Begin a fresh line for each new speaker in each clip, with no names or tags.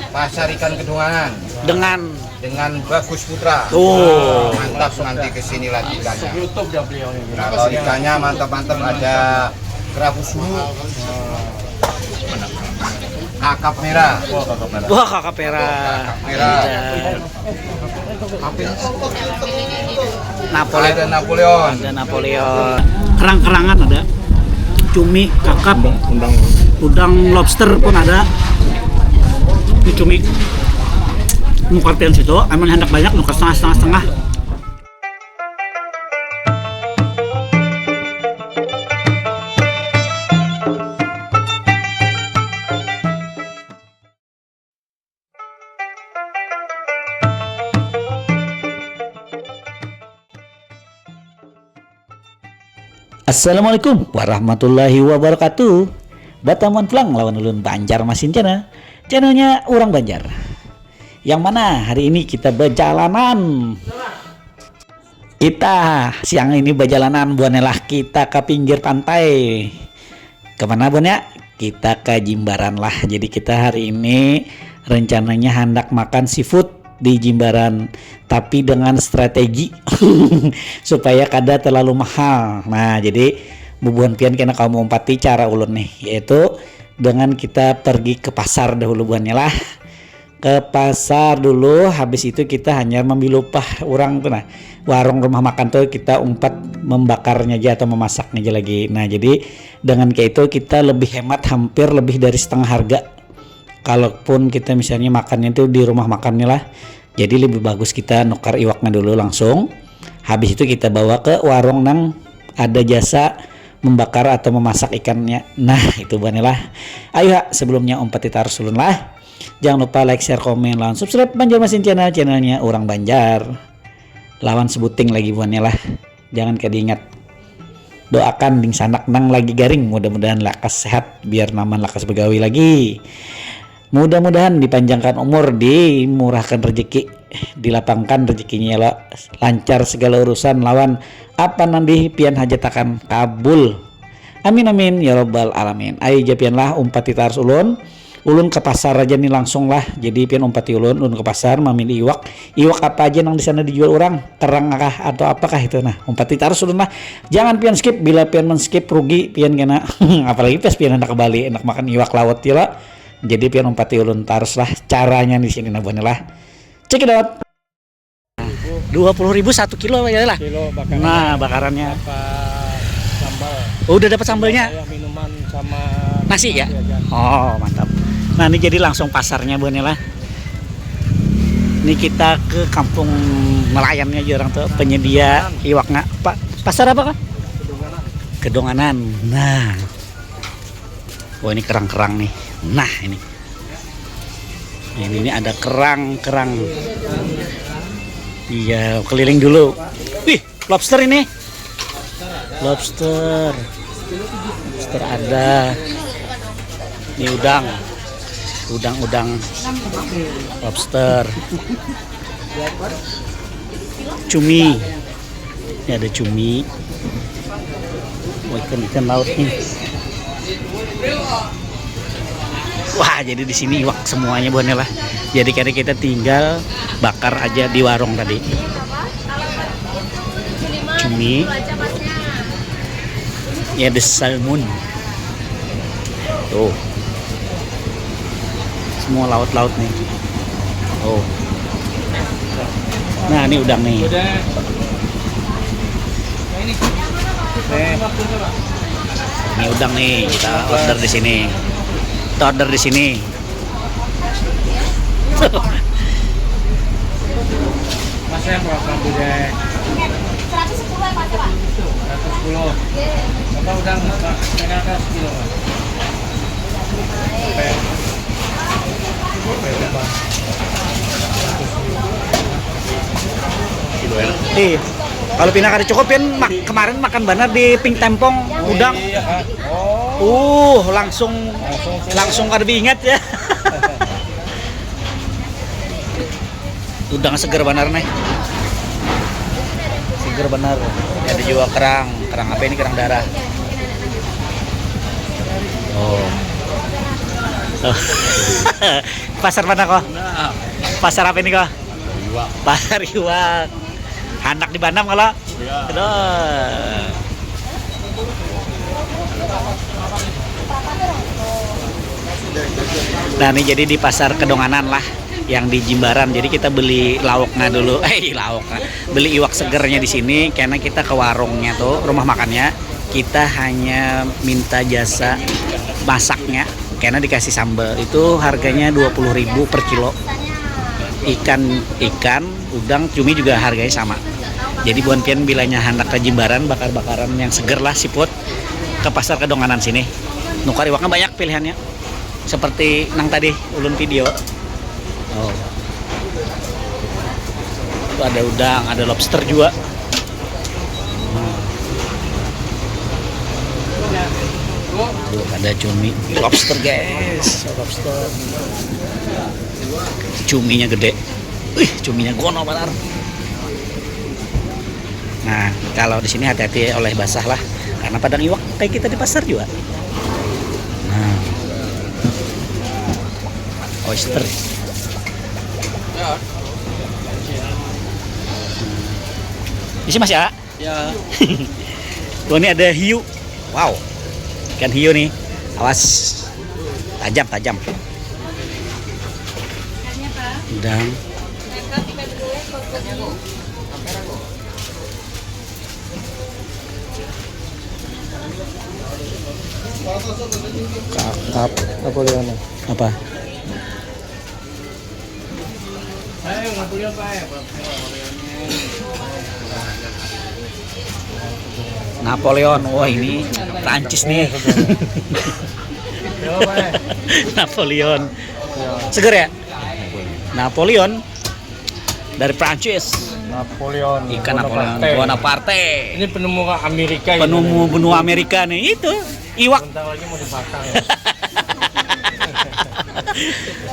Pasar ikan Kedunganan
dengan
Bagus Putra.
Oh.
Mantap, nanti kesini lagi ikannya.
YouTube dah beliau ini.
Kalau ikannya mantap-mantap, ada kerapu suhu, kakap merah,
wah kakak merah.
merah,
Napoleon.
ada Napoleon.
Ada Napoleon. Kerang-kerangan ada. Cumi, kakap, udang lobster pun ada. Ini cumi. Nukar pian situ, emang hendak banyak, nukar setengah. Assalamualaikum warahmatullahi wabarakatuh. Bataman pulang lawan ulun Banjarmasin channelnya orang Banjar. Yang mana hari ini kita berjalanan. Kita siang ini berjalanan buanelah kita ke pinggir pantai. Kemana bun ya? Kita ke Jimbaran lah. Jadi kita hari ini rencananya hendak makan seafood di Jimbaran, tapi dengan strategi supaya kada terlalu mahal. Nah jadi bubuhan pian kena kamu umpati cara ulun nih, yaitu dengan kita pergi ke pasar dahulu buannya lah. Ke pasar dulu, habis itu kita hanya memilih orang tuh, nah warung rumah makan tuh kita umpat membakarnya aja atau memasaknya aja lagi. Nah jadi dengan kayak itu kita lebih hemat, hampir lebih dari setengah harga. Kalaupun kita misalnya makannya itu di rumah makannya lah, jadi lebih bagus kita nukar iwaknya dulu langsung. Habis itu kita bawa ke warung nang ada jasa membakar atau memasak ikannya. Nah itu banilah. Ayo sebelumnya umpat kita harus ulun lah. Jangan lupa like, share, komen, lawan subscribe Banjarmasin channelnya orang Banjar. Lawan sebuting lagi buannya lah. Jangan kediingat. Doakan ding sanak nang lagi garing, mudah-mudahan lakas sehat biar naman lakas begawi lagi. Mudah-mudahan dipanjangkan umur, dimurahkan rezeki, dilapangkan rezekinya lah, lancar segala urusan, lawan apa nanti pian hajat akan kabul. Amin amin ya robbal alamin. Ayo japian lah umpati tars ulun ke pasar aja nih langsung lah. Jadi pian umpati ulun ke pasar memilih iwak apa aja nang di sana dijual orang, kerang kah atau apakah itu. Nah umpati tars ulun lah. Jangan pian skip, bila pian men-skip rugi pian kena apalagi pas pian hendak ke Bali enak makan iwak laut ya lah. Jadi pian umpati ulun tarus lah caranya di sini nabuan lah. Check it out. 20.000 1 kilo ya lah.
Bakarannya.
Nah, bakarannya.
Sambal.
Oh, udah dapat sambalnya.
Minuman sama
Nasi ya? Oh, mantap. Nah, ini jadi langsung pasarnya buannya lah. Ini kita ke kampung nelayannya aja orang tuh penyedia iwaknya. Pak, pasar apa kan? Kedonganan. Nah. Oh, ini kerang-kerang nih. Nah ini ada kerang. Iya, keliling dulu. Wih, lobster ini. Lobster ada. Ini udang lobster. Cumi. Ini ada cumi. Oh, ikan laut nih. Wah, jadi di sini iwak semuanya buannya lah. Jadi karena kita tinggal bakar aja di warung tadi. Cumi. Ya, ada salmon. Tuh. Semua laut-laut nih. Oh. Nah, ini udang nih. Ini udang nih, kita order di sini. Order di sini.
Mas saya berapa budek?
110 ya Pak, Pak.
110. Bapak udah naik atas kilo.
Iya. Kalau pindah kada cukup pian kemarin makan banar di Pink Tempong udang. Langsung kada diingat ya. Udang seger benar nih. Seger benar. Ada juga kerang apa ini, kerang darah. Oh. Oh. Pasar mana kok?
Nah,
Pasar apa ini kok?
iwak.
Pasar iwak. Handak di Bandung kalau?
Ya.
Aduh. Nah ini jadi di pasar Kedonganan lah, yang di Jimbaran. Jadi kita beli lauknya dulu, lauknya, beli iwak segernya di sini karena kita ke warungnya tuh, rumah makannya. Kita hanya minta jasa masaknya, karena dikasih sambal. Itu harganya 20.000 per kilo. Ikan, udang, cumi juga harganya sama. Jadi buan pian bilanya hendak ke Jimbaran, bakar-bakaran yang seger lah siput, ke pasar Kedonganan sini. Nukar iwaknya banyak pilihannya. Seperti nang tadi ulun video. Oh. Tuh ada udang, ada lobster juga. Tuh, ada cumi, lobster guys, lobster. Cuminya gede. Cuminya gono benar. Nah, kalau di sini hati-hati oleh basah lah, karena padang iwak kayak kita di pasar juga. Nah, oyster. Di sini masih ada?
Ya.
Tuh ini ada hiu. Wow, ikan hiu nih. Awas, tajam. Udang. Kakap. Apa?
Ayo Napoleon Pak.
Napoleon. Wah, ini Prancis nih.
Yo Pak.
Napoleon. Seger ya? Napoleon dari Prancis.
Napoleon.
Ikan Napoleon. Bonaparte.
Ini penemu Amerika.
Penemu benua Amerika nih itu. Iwak.
Bentar lagi mau dibakar.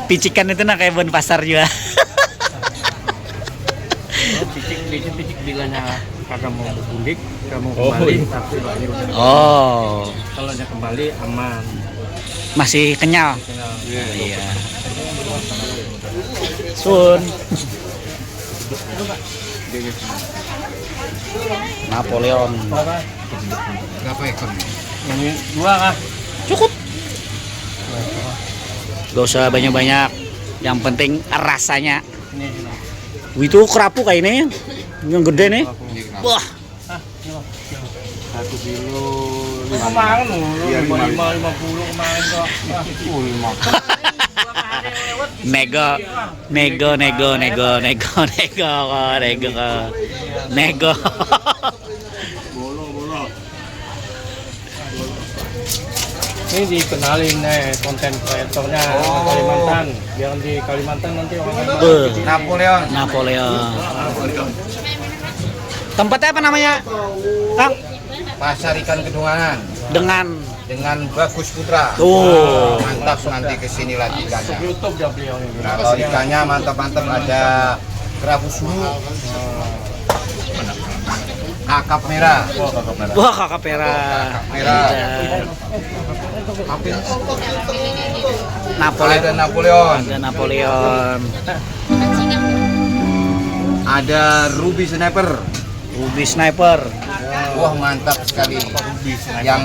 Picikan itu nah kayak bon pasar juga.
Picik bilanya karena mau mudik, kamu kembali tapi ini udah.
Oh,
Kalau dia kembali aman.
masih kenyal.
Iya.
Iya. Sun. Napoleon.
Berapa ekor?
Ini dua kah?
Cukup. Gak usah banyak-banyak. Yang penting rasanya.
Ini.
Itu kerapu kayak ini yang gede nih. Wah,
Satu kilo. Kemarin lu 55 kemarin kok.
nego.
Ini dikenalin konten kreatornya Kalimantan. Biar di Kalimantan nanti orang
Napoleon.
Tempatnya apa namanya, Kang?
Pasar ikan Kedonganan
Dengan
Bagus Putra.
tuh.
Mantap, nanti kesini lagi ikannya.
YouTube dia beliau ini.
Nah, kalau ikannya mantap-mantap, ada kerapu suhu, kakap merah.
Wah, kakak merah.
Merah.
Napoleon.
Ada Napoleon.
Ada Napoleon.
Ada Ruby Sniper.
Ruby Sniper.
Wah, mantap sekali. Yang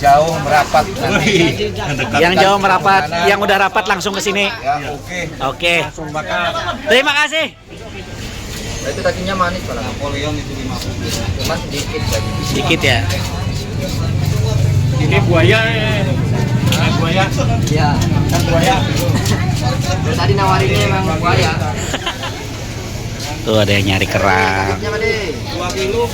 jauh merapat nanti.
Yang jauh merapat, yang udah rapat langsung ke sini.
Ya, oke.
Oke.
Langsung bakar.
Terima kasih.
Itu dagingnya manis kalau Napoleon itu 50. Cuma sedikit lagi.
Sedikit ya.
Ini buaya Nah, buaya.
Iya.
Kan buaya.
Tadi nawarinnya emang buaya.
Tuh ada yang nyari kerang.
2 kilo.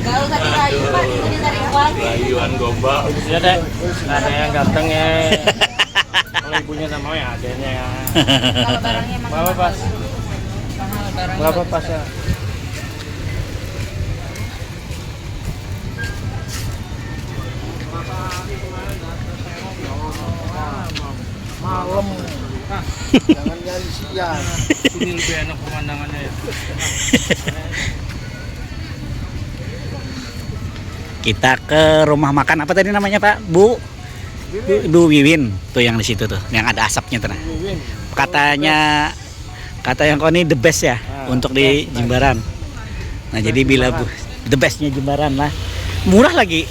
Gak usah dirayu Pak, ini dari uang.
Rayuan gombal. Ya deh. Ada yang ganteng ya. Kalau ibunya namanya adanya ya.
Kalau barangnya emang
Berapa pas?
mahal barangnya.
Berapa pas ya? Malam. Jangan nyari siang. Ini lebih enak pemandangannya ya.
Kita ke rumah makan apa tadi namanya Pak? Bu? Bu Wiwin tuh yang di situ tuh, yang ada asapnya tuh. Nah. Kata yang kau ini the best ya untuk di Jimbaran. Nah jadi bila the bestnya Jimbaran lah, murah lagi,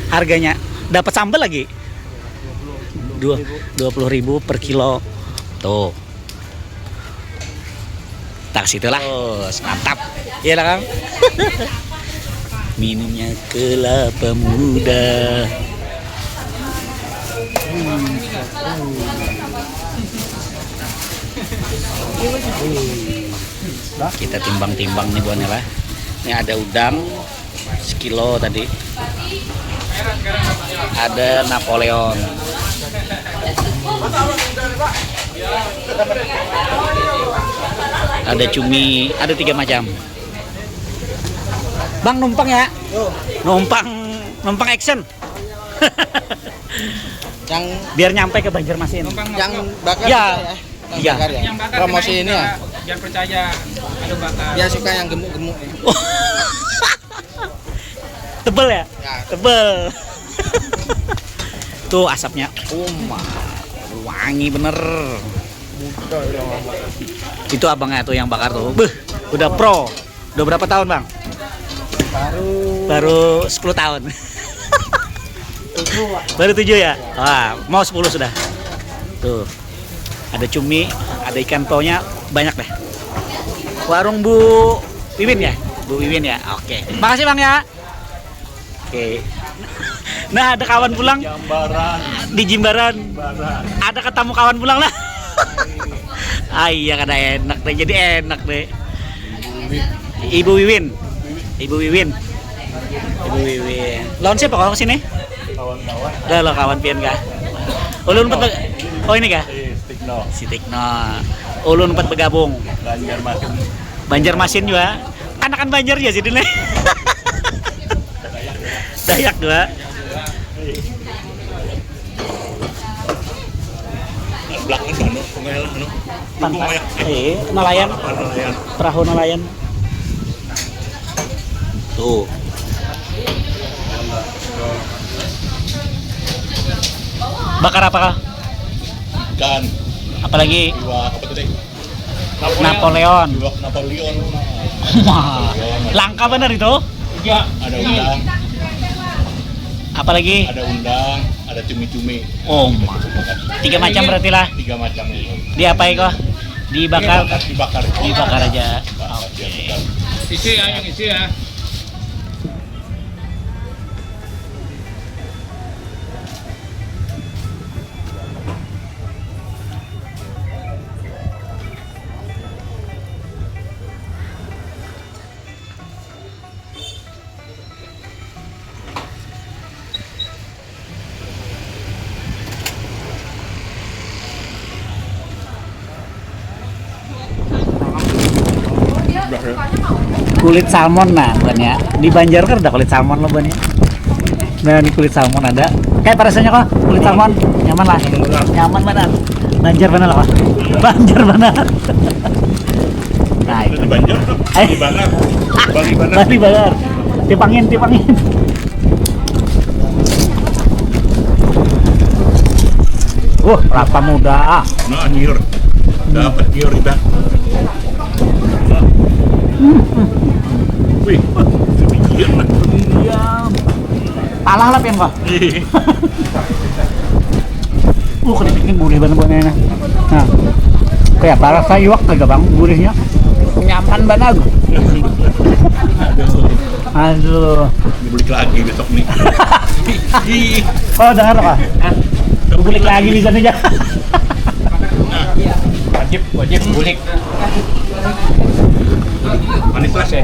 harganya dapat sambal lagi, 20.000 per kilo tuh. Tak situlah, mantap, iya lah Kang. Minumnya kelapa muda. Kita timbang-timbang nih Bu Nela. Ini ada udang sekilo tadi. Ada Napoleon. Ada cumi, ada 3 macam. Bang numpang ya? Numpang action.
Yang
Biar nyampe ke Banjarmasin.
yang bakar
Ya.
ya?
Iya.
Yang bakar promosi ini ya.
Jangan percaya ada bakar.
Dia suka yang gemuk-gemuk.
Tebel ya?
Ya.
Tebel. Tuh asapnya. Wangi bener. Itu abangnya tuh yang bakar tuh. Udah pro. Udah berapa tahun, Bang? Baru 10 tahun. Baru 7 ya? Wah, mau 10 sudah. Tuh. Ada cumi, ada ikan paunya, banyak deh. Warung Bu Wiwin ya? Bu Wiwin ya? Oke. Makasih Bang ya. Oke. Nah, ada kawan pulang di Jimbaran. Ada ketemu kawan pulang lah. Iya, kada enak deh. Jadi enak deh. Ibu Wiwin. Ibu Wiwin. Lawan siapa kalau kesini?
Kawan-kawan.
Udah lo kawan pian kah? Ulun empat. Oh ini kah?
Tikno.
Si Tikno. Ulun empat bergabung. Banjarmasin juga. Anakan Banjar ya sih dulu. Dayak juga.
Belakang anu, pengelah anu.
Pantai. Nelayan. Perahu nelayan. Tuh. Bakar apa kah?
Ikan.
Apalagi
Iwak apa tadi?
Napoleon.
Iwak Napoleon.
Wah, langka bener itu.
Iya. Ada udang.
Apalagi?
Ada undang. Ada cumi-cumi.
Oh, 3 macam berarti lah.
3 macam itu.
Diapain kok? Dibakar.
Dibakar.
Dibakar aja.
Oke.
Isi ya, yang isi ya.
Kulit salmon nah bukan ya. Di Banjar kan ada kulit salmon loh bukan ya. Nah ini kulit salmon ada. Kayak rasanya kok kulit salmon nyaman lah. Nyaman benar. Banjar benar lah kok. Banjar benar. Nah itu.
Banjar tuh. Bali Banar. Bali Banar.
Bali Banar. Tipangin. Kelapa muda.
Nah, nyur. Dapat nyur kita. Wih, demikian lah.
Iya. Palah lah pian kok. Keripiknya gurih banget buat nenek. Nah, kayak para sayuak kagak bang gurihnya. Nyaman banget. Aduh.
Dibeli lagi besok nih.
Oh dengar kok? Bulik lagi bisa nih ya.
Wajib bulik.
Manis lah sih.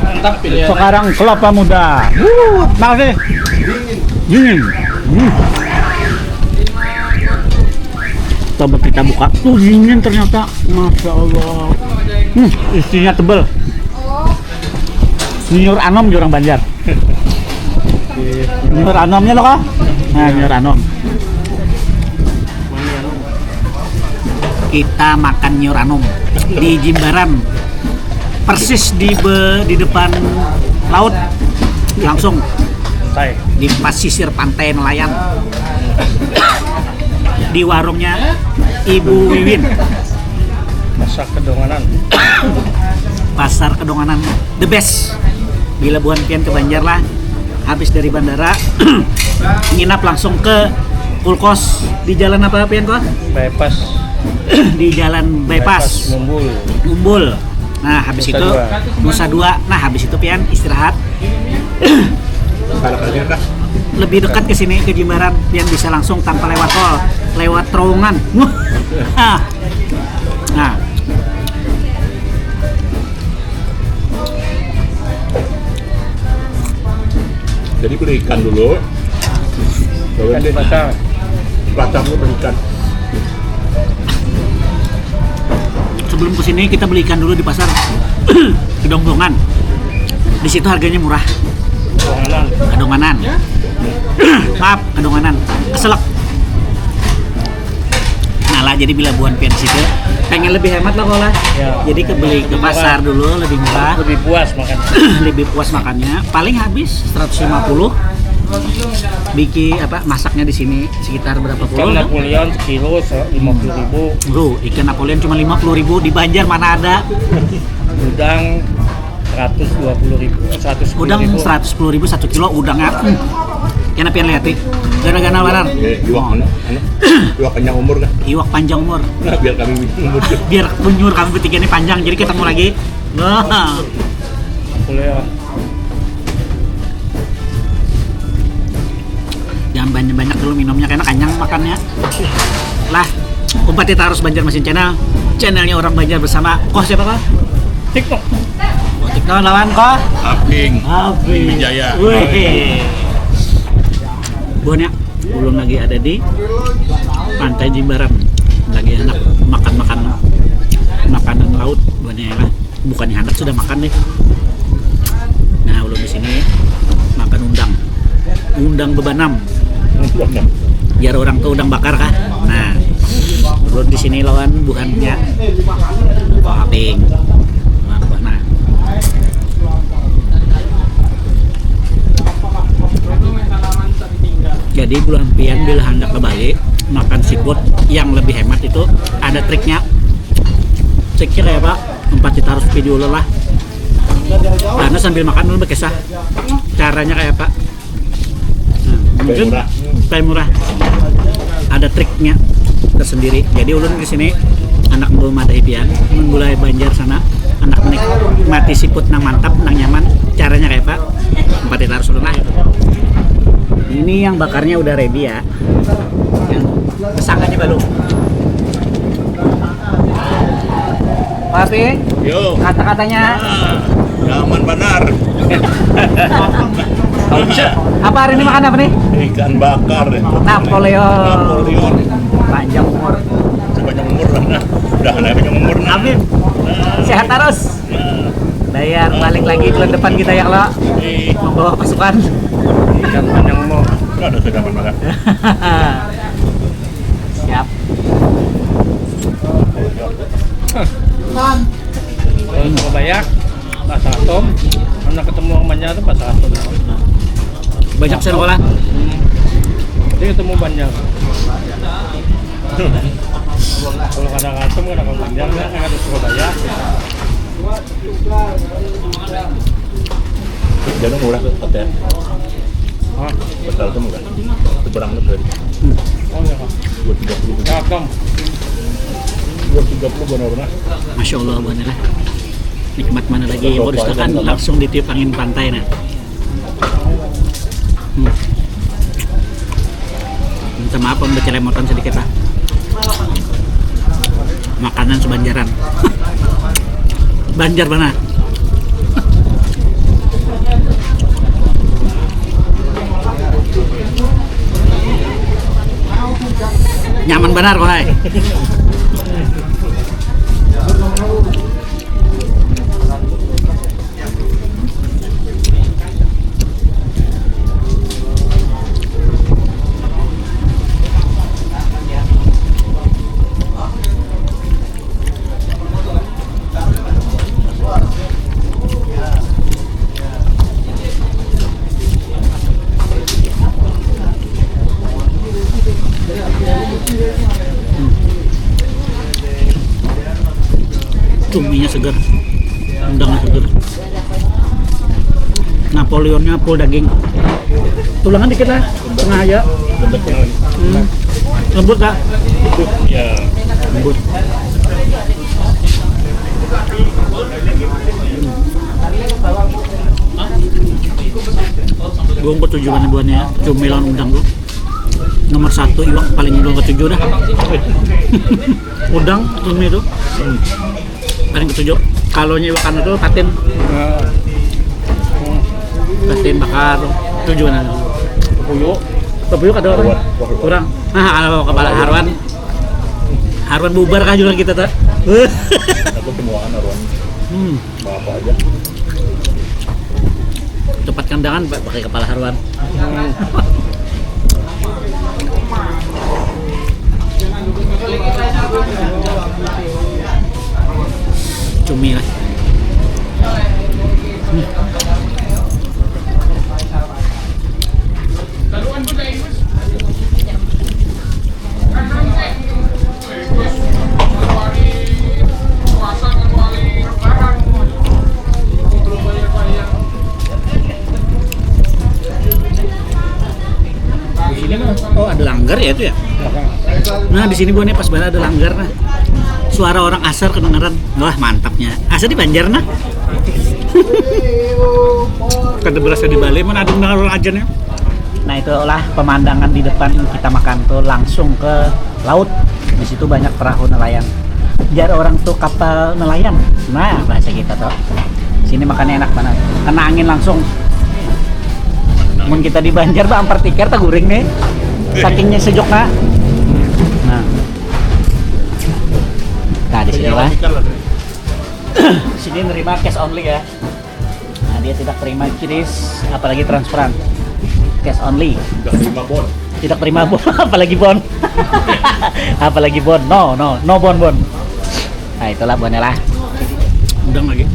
Mantap pilihan.
Sekarang kelapa muda. Makasih. Dingin. Coba kita buka. Dingin ternyata. Masya Allah. Isinya tebel. Nyur anom di orang Banjar. Nyur anomnya loh kak? Nah nyur anom. Kita makan nyur anom di Jimbaran. Persis di depan laut. Langsung
pantai.
di pesisir pantai nelayan. Di warungnya Ibu Wiwin.
Masak kedonganan.
Pasar Kedonganan the best. Bila buan pian ke Banjar lah, habis dari bandara nginap langsung ke Pulkos di jalan apa pian kok?
Bypass.
Di jalan bypass
Mumbul.
Umbul. Nah habis
Nusa
itu
Dua.
Nusa Dua. Nah habis itu pian istirahat. Lebih dekat ke sini ke Jimbaran, pian bisa langsung tanpa lewat tol, lewat terowongan. Nah,
Jadi beli ikan dulu, baru
Ikan
nanti
bakar.
pelacak lu beli ikan.
sebelum kesini kita beli ikan dulu di pasar Kedongdongan. Di situ harganya murah.
Kedonganan.
Kedonganan. Maaf, Kedonganan. Keselak. Nah lah, jadi bila buan pian situ pengen lebih hemat lah kalau lah.
Ya.
Jadi beli ke pasar dulu lebih murah.
Lebih puas makan.
Lebih puas makannya. Paling habis 150. Bikin apa masaknya di sini sekitar berapa
Ikan
puluh?
Napoleon sekilo 50.000.
Bro, ikan Napoleon cuma 50.000 di Banjar mana ada?
Udang 120.000. 110.000.
Udang 110.000 1 kilo udangnya. Kena pian lihat gara-gara waran.
Iwak mana? Iwak panjang umur kan?
Iwak panjang umur.
Nah, biar kami umur.
Biar bunyur kami bertiga ini panjang jadi ketemu lagi. Wah.
Napoleon.
Jangan banyak-banyak dulu minumnya karena kenyang makannya. Lah, umpat kita harus Banjar Mesin Channel. Channelnya orang Banjar bersama. Koh siapa kok?
TikTok.
Oh, TikTok lawan kok.
Aping.
Abi
Wijaya.
Wih. Buannya ulun lagi ada di Pantai Jimbaran. Lagi enak makan-makan makanan laut buannya lah. Bukannya anak sudah makan deh. Nah, ulun di sini makan undang bebanam. Biar orang tuh udang bakar kah? Nah, ulun di sini lawan bukannya Aping. Nah, jadi bulan pian bila hendak ke Bali makan seafood yang lebih hemat itu ada triknya. Triknya kayak apa? Tempat kita harus video lelah. Karena sambil makan dulu berkisah. Caranya kayak apa? Nah, mungkin supaya murah. Ada triknya tersendiri. Jadi ulun di sini anak belum ada pian, mulai Banjar sana anak menikmati seafood nang mantap, nang nyaman. Caranya kayak apa? Tempat kita harus lelah. Ini yang bakarnya udah ready ya. Yang kesangannya baru. Tapi
Yo.
kata-katanya
Nyaman benar.
Kalau bisa.
apa hari ini makan apa nih?
Ikan bakar.
Napoleon. Panjang umur.
Sepanjang umur lah. Udah ada panjang umur.
Amin. Sehat terus. Bayar balik lagi bulan depan kita ya kalau membawa pasukan.
Ikan panjang umur.
Ada sedapan makan.
Siap.
Kalau Surabaya, Pasar Atom. Anak ketemu orang Banjar itu Pasar Atom.
Banyak sekolah.
Jadi ketemu Banjar. Kalau kadang Atom, kadang Banjar, kan ada Surabaya.
Jadi murah tuh hotel.
Hah?
Hotel itu murah. Seberang tuh dari
Oh iya, Pak.
230.
Atom.
230 benar-benar.
Masya Allah bener lah. Nikmat mana lagi yang baru kan langsung ditiup angin pantai nah. Minta maaf om becelemotan sedikit lah. Makanan sebanjaran. Banjar mana? Nyaman benar kok hai. Cuminya segar, udangnya segar. Napoleonnya full daging. Tulangan dikit lah, setengah aja.
Lembut kenal.
Lembut kak?
Ya.
Lembut. Gue ketujuh kan buahnya, cumilan udang tuh. Nomor 1 iwak paling gue ketujuh dah. Udang, cumi itu paling ketujuh. Kalau iwakan itu patin. Patin bakar, tujuan ada. Pepuyuk ada orang? Kurang. Nah, kalau kepala Harwan bubar kah juga kita tak?
Aku temuan Arwan. Apa aja.
Tempat kandangan pakai kepala Harwan. Cumi lah. Oh ada langgar ya itu ya? Nah di sini buahnya pas banget ada langgar nah. Suara orang asar kedengeran. Wah mantapnya. Asar di Banjar nah. Kada berasa di Bali mana ada orang ajarnya. Nah itulah pemandangan di depan kita makan tuh langsung ke laut. Di situ banyak perahu nelayan. Biar orang tuh kapal nelayan. Nah bahasa kita tuh. Sini makannya enak banget. Kena angin langsung. Mun kita di Banjar bah ampar tikar tak guring nih. Sakingnya sejuk nah. Nah di sini lah. Sini nerima cash only ya. Nah dia tidak terima kiris, apalagi transferan. Cash only.
Enggak terima bon.
Tidak terima bon, apalagi bon. Apalagi bon. No bon. Nah itulah bonnya lah. Udang lagi.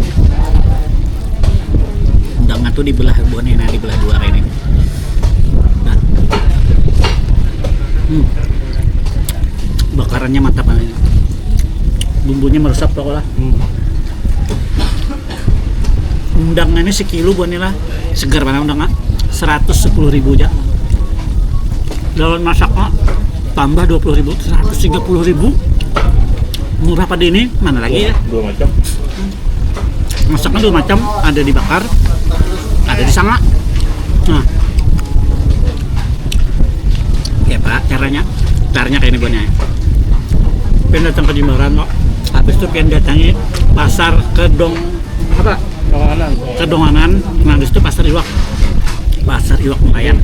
Udangnya tuh dibelah bonnya, nah dibelah dua kayak ini. Nah. Bakarannya mantap banget. Bumbunya meresap pokoknya. Undangnya ini sekilo bonnya lah. Segar banget undangnya. 110.000 aja. Dalam masaknya tambah 20.000, 130.000. Murah pada ini, mana lagi ya?
Dua macam.
Masaknya dua macam, ada dibakar, ada disangak. Nah, ya Pak, caranya kayak ini bonnya. Pengen datang ke Jimbaran kok. Habis itu pengen datangi pasar Kedong apa? Kedonganan. Nah, di situ pasar iwak. Pasar iwak nelayan.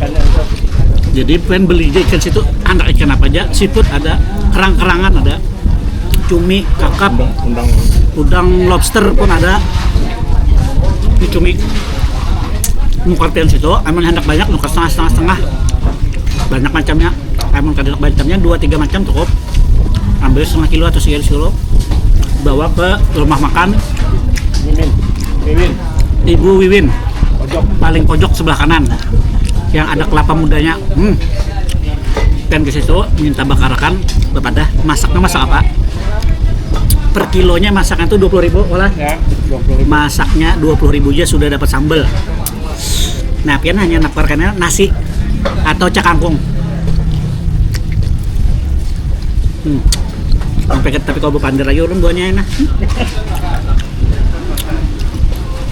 Jadi pengen beli ikan situ, anak ikan apa aja, seafood ada, kerang-kerangan ada, cumi, kakap, udang lobster pun ada. Ini cumi. Nukartian situ, emang hendak banyak, nukar setengah. Banyak macamnya, emang kadang macamnya 2-3 macam cukup. Ambil setengah kilo atau sekilo, bawa ke rumah makan Ibu Wiwin, paling pojok sebelah kanan, yang ada kelapa mudanya. Dan ke situ minta bakarakan, bapak dah masaknya masak apa? Per kilonya masaknya tuh 20.000 olah.
Ya, 20.000.
Masaknya 20.000 aja sudah dapat sambal. Nah, pian hanya naparkannya nasi atau cak kangkung. Tapi kalau berpandar lagi ulun buahnya enak.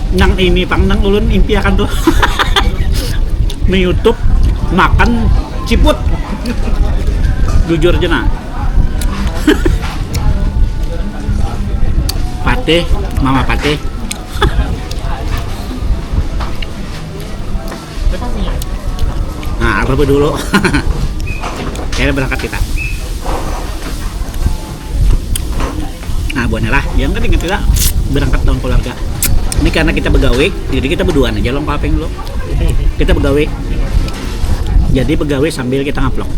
Nang ini nang ulun impiakan tuh. Di YouTube makan ciput. Jujur aja nah. Pate, mama pate. Nah, apa dulu? Kayaknya berangkat kita. Nah, buahnya lah. Yang kan ingat kita berangkat tahun keluarga. Ini karena kita begawe, jadi kita berduaan aja long papeng dulu. Kita begawe. Jadi begawe sambil kita ngaplok.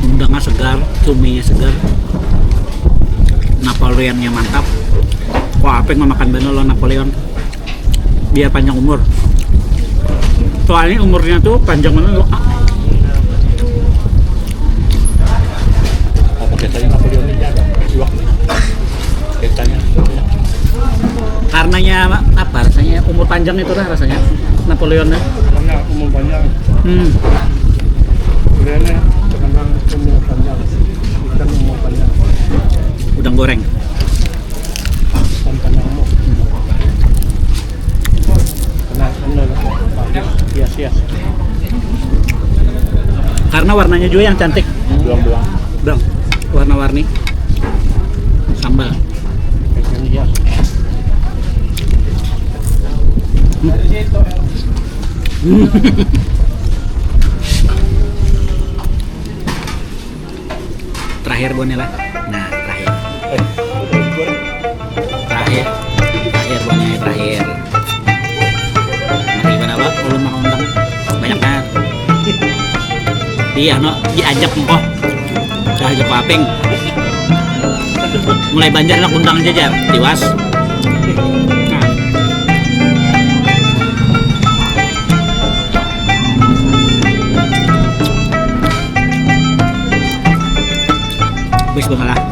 Udangnya segar, cuminya segar, Napoleonnya mantap. Wah, apa yang mau makan bener lo Napoleon? Biar panjang umur. Soalnya umurnya tuh panjang banget loh.
Apa biasanya Napoleon ini ada? Iwak nih. Biasanya.
Karenanya apa rasanya umur panjang itu lah rasanya Napoleonnya.
Karena umum panjang. Kemudiannya terkenal umum panjang. Ikan umum panjang.
Udang goreng.
Ikan panjang umum. Kena hias-hias.
Karena warnanya juga yang cantik.
Belang-belang.
Bang, warna-warni. Sambal.
Ikan hias.
Terakhir Bonela. Nah, terakhir. Terakhir Bonela terakhir. Nah, gimana Pak? Ulun makan undang. Banyak banget. Iya, no, diajak engkau. Saya ajak paping. Mulai banjar nak undang jajar, tiwas. Nah. Wis Bonela.